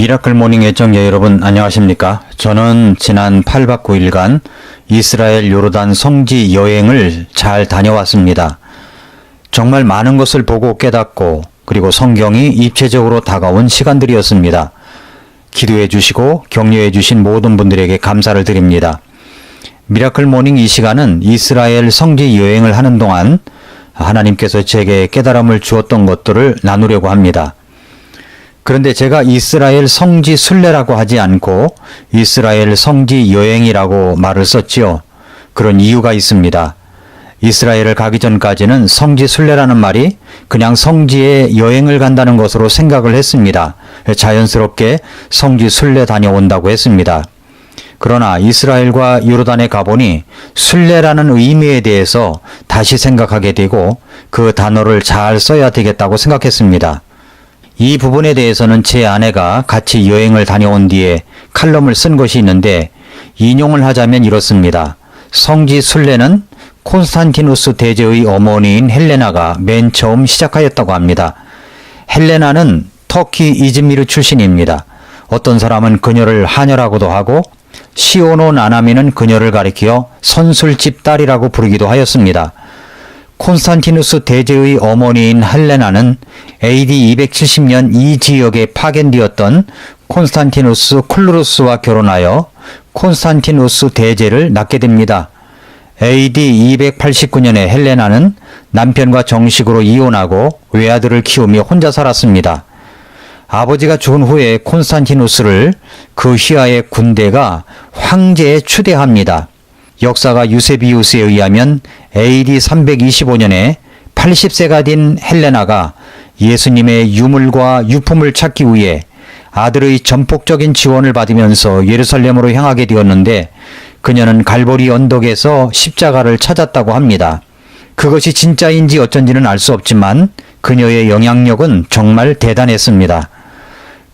미라클 모닝 애청자 여러분 안녕하십니까? 저는 지난 8박 9일간 이스라엘 요르단 성지 여행을 잘 다녀왔습니다. 정말 많은 것을 보고 깨닫고 그리고 성경이 입체적으로 다가온 시간들이었습니다. 기도해 주시고 격려해 주신 모든 분들에게 감사를 드립니다. 미라클 모닝 이 시간은 이스라엘 성지 여행을 하는 동안 하나님께서 제게 깨달음을 주었던 것들을 나누려고 합니다. 그런데 제가 이스라엘 성지 순례라고 하지 않고 이스라엘 성지 여행이라고 말을 썼지요. 그런 이유가 있습니다. 이스라엘을 가기 전까지는 성지 순례라는 말이 그냥 성지에 여행을 간다는 것으로 생각을 했습니다. 자연스럽게 성지 순례 다녀온다고 했습니다. 그러나 이스라엘과 요르단에 가보니 순례라는 의미에 대해서 다시 생각하게 되고 그 단어를 잘 써야 되겠다고 생각했습니다. 이 부분에 대해서는 제 아내가 같이 여행을 다녀온 뒤에 칼럼을 쓴 것이 있는데 인용을 하자면 이렇습니다. 성지 순례는 콘스탄티누스 대제의 어머니인 헬레나가 맨 처음 시작하였다고 합니다. 헬레나는 터키 이즈미르 출신입니다. 어떤 사람은 그녀를 하녀라고도 하고 시오노 나나미는 그녀를 가리켜 선술집 딸이라고 부르기도 하였습니다. 콘스탄티누스 대제의 어머니인 헬레나는 AD 270년 이 지역에 파견되었던 콘스탄티누스 쿨루스와 결혼하여 콘스탄티누스 대제를 낳게 됩니다. AD 289년에 헬레나는 남편과 정식으로 이혼하고 외아들을 키우며 혼자 살았습니다. 아버지가 죽은 후에 콘스탄티누스를 그 휘하의 군대가 황제에 추대합니다. 역사가 유세비우스에 의하면 AD 325년에 80세가 된 헬레나가 예수님의 유물과 유품을 찾기 위해 아들의 전폭적인 지원을 받으면서 예루살렘으로 향하게 되었는데 그녀는 갈보리 언덕에서 십자가를 찾았다고 합니다. 그것이 진짜인지 어쩐지는 알 수 없지만 그녀의 영향력은 정말 대단했습니다.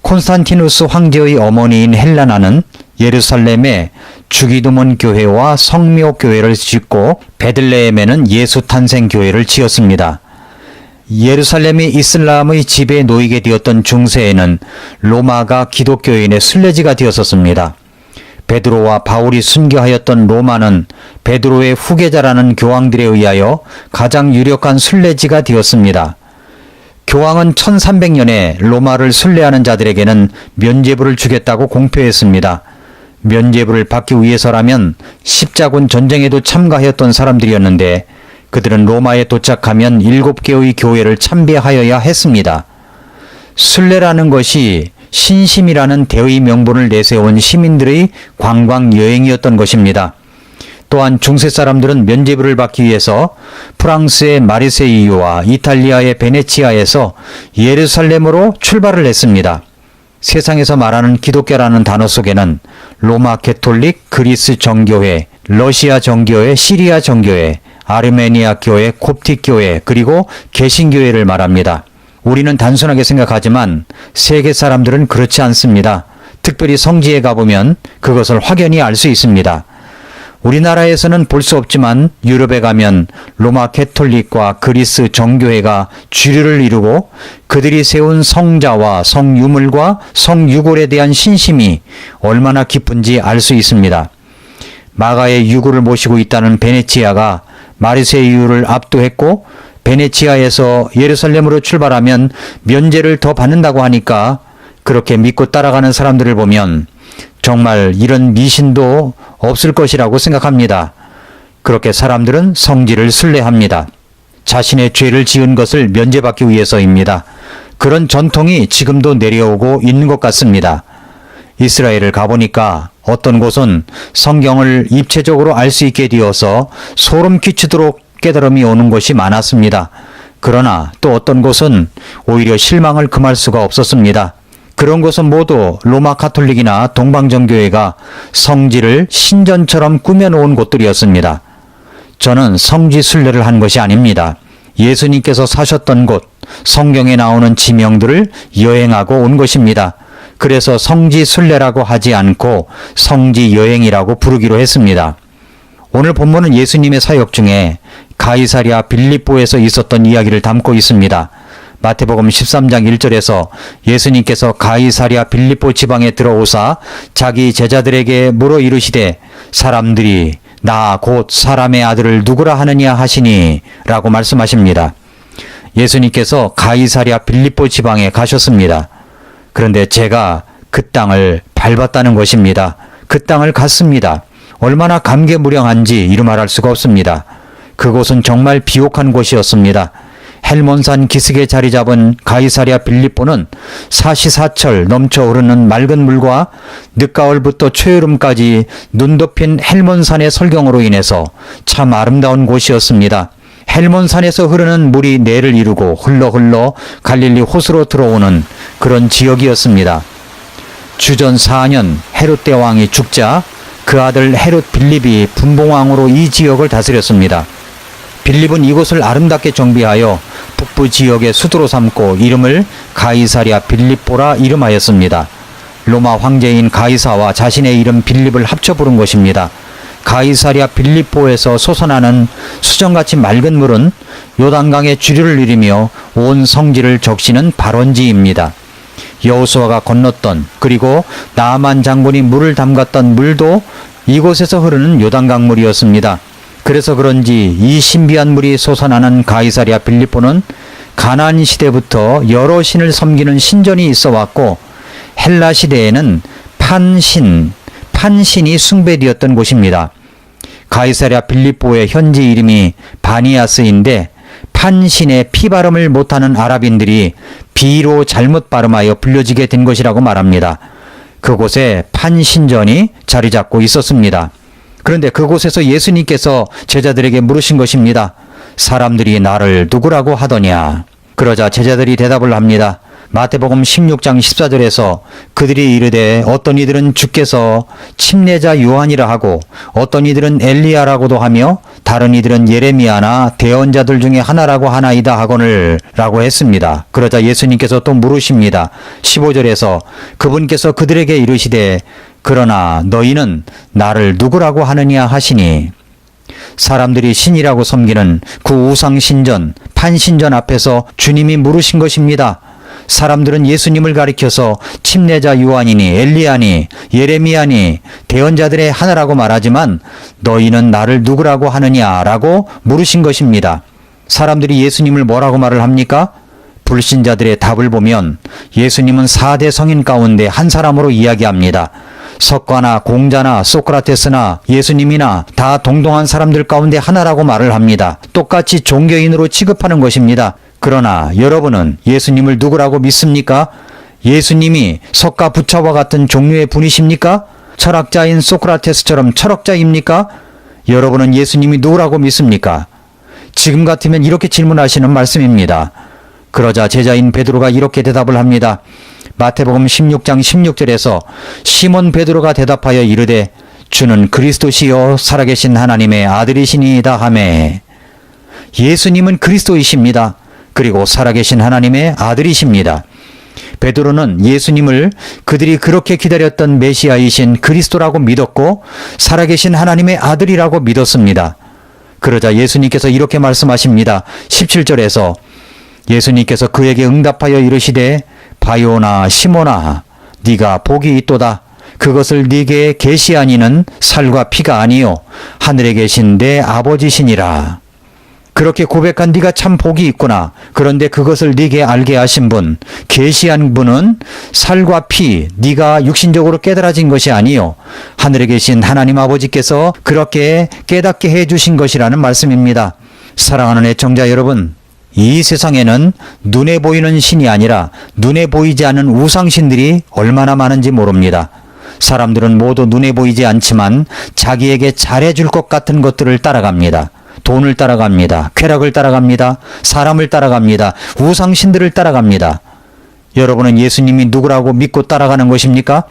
콘스탄티누스 황제의 어머니인 헬레나는 예루살렘에 주기도문 교회와 성묘 교회를 짓고 베들레헴에는 예수 탄생 교회를 지었습니다. 예루살렘이 이슬람의 지배에 놓이게 되었던 중세에는 로마가 기독교인의 순례지가 되었었습니다. 베드로와 바울이 순교하였던 로마는 베드로의 후계자라는 교황들에 의하여 가장 유력한 순례지가 되었습니다. 교황은 1300년에 로마를 순례하는 자들에게는 면죄부를 주겠다고 공표했습니다. 면죄부를 받기 위해서라면 십자군 전쟁에도 참가하였던 사람들이었는데 그들은 로마에 도착하면 7개의 교회를 참배하여야 했습니다. 순례라는 것이 신심이라는 대의 명분을 내세운 시민들의 관광 여행이었던 것입니다. 또한 중세 사람들은 면죄부를 받기 위해서 프랑스의 마르세유와 이탈리아의 베네치아에서 예루살렘으로 출발을 했습니다. 세상에서 말하는 기독교라는 단어 속에는 로마 개톨릭, 그리스 정교회, 러시아 정교회, 시리아 정교회, 아르메니아 교회, 콥틱 교회, 그리고 개신교회를 말합니다. 우리는 단순하게 생각하지만 세계 사람들은 그렇지 않습니다. 특별히 성지에 가보면 그것을 확연히 알 수 있습니다. 우리나라에서는 볼 수 없지만 유럽에 가면 로마 캐톨릭과 그리스 정교회가 주류를 이루고 그들이 세운 성자와 성유물과 성유골에 대한 신심이 얼마나 깊은지 알 수 있습니다. 마가의 유골을 모시고 있다는 베네치아가 마르세유를 압도했고 베네치아에서 예루살렘으로 출발하면 면죄를 더 받는다고 하니까 그렇게 믿고 따라가는 사람들을 보면 정말 이런 미신도 없을 것이라고 생각합니다. 그렇게 사람들은 성지를 순례합니다. 자신의 죄를 지은 것을 면죄받기 위해서입니다. 그런 전통이 지금도 내려오고 있는 것 같습니다. 이스라엘을 가보니까 어떤 곳은 성경을 입체적으로 알 수 있게 되어서 소름 끼치도록 깨달음이 오는 곳이 많았습니다. 그러나 또 어떤 곳은 오히려 실망을 금할 수가 없었습니다. 그런 곳은 모두 로마 가톨릭이나 동방정교회가 성지를 신전처럼 꾸며놓은 곳들이었습니다. 저는 성지 순례를 한 것이 아닙니다. 예수님께서 사셨던 곳, 성경에 나오는 지명들을 여행하고 온 것입니다. 그래서 성지 순례라고 하지 않고 성지 여행이라고 부르기로 했습니다. 오늘 본문은 예수님의 사역 중에 가이사랴 빌립보에서 있었던 이야기를 담고 있습니다. 마태복음 13장 1절에서 예수님께서 가이사랴 빌립보 지방에 들어오사 자기 제자들에게 물어 이르시되 사람들이 나 곧 사람의 아들을 누구라 하느냐 하시니 라고 말씀하십니다. 예수님께서 가이사랴 빌립보 지방에 가셨습니다. 그런데 제가 그 땅을 밟았다는 것입니다. 그 땅을 갔습니다. 얼마나 감개무량한지 이루 말할 수가 없습니다. 그곳은 정말 비옥한 곳이었습니다. 헬몬산 기슭에 자리 잡은 가이사랴 빌립보는 사시사철 넘쳐 흐르는 맑은 물과 늦가을부터 초여름까지 눈 덮인 헬몬산의 설경으로 인해서 참 아름다운 곳이었습니다. 헬몬산에서 흐르는 물이 내를 이루고 흘러 갈릴리 호수로 들어오는 그런 지역이었습니다. 주전 4년 헤롯 대왕이 죽자 그 아들 헤롯 빌립이 분봉왕으로 이 지역을 다스렸습니다. 빌립은 이곳을 아름답게 정비하여 북부 지역의 수도로 삼고 이름을 가이사랴 빌립보라 이름하였습니다. 로마 황제인 가이사와 자신의 이름 빌립을 합쳐 부른 것입니다. 가이사랴 빌립보에서 솟아나는 수정같이 맑은 물은 요단강의 주류를 이루며 온 성지를 적시는 발원지입니다. 여호수아가 건넜던 그리고 나아만 장군이 물을 담갔던 물도 이곳에서 흐르는 요단강 물이었습니다. 그래서 그런지 이 신비한 물이 솟아나는 가이사랴 빌립보는 가나안 시대부터 여러 신을 섬기는 신전이 있어 왔고 헬라 시대에는 판신이 숭배되었던 곳입니다. 가이사랴 빌립보의 현지 이름이 바니아스인데 판신의 피 발음을 못하는 아랍인들이 비로 잘못 발음하여 불려지게 된 것이라고 말합니다. 그곳에 판신전이 자리 잡고 있었습니다. 그런데 그곳에서 예수님께서 제자들에게 물으신 것입니다. 사람들이 나를 누구라고 하더냐? 그러자 제자들이 대답을 합니다. 마태복음 16장 14절에서 그들이 이르되 어떤 이들은 주께서 침례자 요한이라 하고 어떤 이들은 엘리야라고도 하며 다른 이들은 예레미야나 대언자들 중에 하나라고 하나이다 하거늘 라고 했습니다. 그러자 예수님께서 또 물으십니다. 15절에서 그분께서 그들에게 이르시되 그러나 너희는 나를 누구라고 하느냐 하시니 사람들이 신이라고 섬기는 그 우상신전, 판신전 앞에서 주님이 물으신 것입니다. 사람들은 예수님을 가리켜서 침례자 요한이니 엘리야니 예레미야니 대언자들의 하나라고 말하지만 너희는 나를 누구라고 하느냐라고 물으신 것입니다. 사람들이 예수님을 뭐라고 말을 합니까? 불신자들의 답을 보면 예수님은 4대 성인 가운데 한 사람으로 이야기합니다. 석가나 공자나 소크라테스나 예수님이나 다 동등한 사람들 가운데 하나라고 말을 합니다. 똑같이 종교인으로 취급하는 것입니다. 그러나 여러분은 예수님을 누구라고 믿습니까? 예수님이 석가 부처와 같은 종류의 분이십니까? 철학자인 소크라테스처럼 철학자입니까? 여러분은 예수님이 누구라고 믿습니까? 지금 같으면 이렇게 질문하시는 말씀입니다. 그러자 제자인 베드로가 이렇게 대답을 합니다. 마태복음 16장 16절에서 시몬 베드로가 대답하여 이르되 주는 그리스도시요 살아계신 하나님의 아들이시니이다 하매 예수님은 그리스도이십니다. 그리고 살아계신 하나님의 아들이십니다. 베드로는 예수님을 그들이 그렇게 기다렸던 메시아이신 그리스도라고 믿었고 살아계신 하나님의 아들이라고 믿었습니다. 그러자 예수님께서 이렇게 말씀하십니다. 17절에서 예수님께서 그에게 응답하여 이르시되 바요나 시몬아 네가 복이 있도다. 그것을 네게 계시한 이는 살과 피가 아니요 하늘에 계신 내 아버지시니라. 그렇게 고백한 네가 참 복이 있구나. 그런데 그것을 네게 알게 하신 분, 계시한 분은 살과 피, 네가 육신적으로 깨달아진 것이 아니요 하늘에 계신 하나님 아버지께서 그렇게 깨닫게 해주신 것이라는 말씀입니다. 사랑하는 애청자 여러분, 이 세상에는 눈에 보이는 신이 아니라 눈에 보이지 않는 우상신들이 얼마나 많은지 모릅니다. 사람들은 모두 눈에 보이지 않지만 자기에게 잘해줄 것 같은 것들을 따라갑니다. 돈을 따라갑니다. 쾌락을 따라갑니다. 사람을 따라갑니다. 우상신들을 따라갑니다. 여러분은 예수님이 누구라고 믿고 따라가는 것입니까?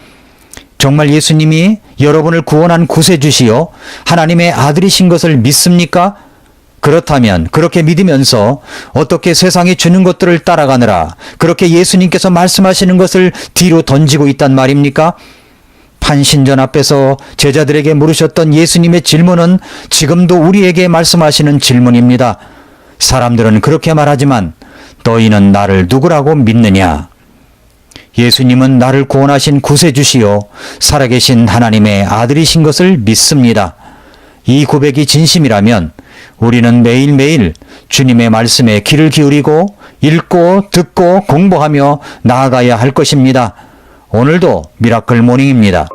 정말 예수님이 여러분을 구원한 구세주시요 하나님의 아들이신 것을 믿습니까? 그렇다면 그렇게 믿으면서 어떻게 세상이 주는 것들을 따라가느라 그렇게 예수님께서 말씀하시는 것을 뒤로 던지고 있단 말입니까? 판신전 앞에서 제자들에게 물으셨던 예수님의 질문은 지금도 우리에게 말씀하시는 질문입니다. 사람들은 그렇게 말하지만 너희는 나를 누구라고 믿느냐? 예수님은 나를 구원하신 구세주시요 살아계신 하나님의 아들이신 것을 믿습니다. 이 고백이 진심이라면 우리는 매일매일 주님의 말씀에 귀를 기울이고 읽고 듣고 공부하며 나아가야 할 것입니다. 오늘도 미라클 모닝입니다.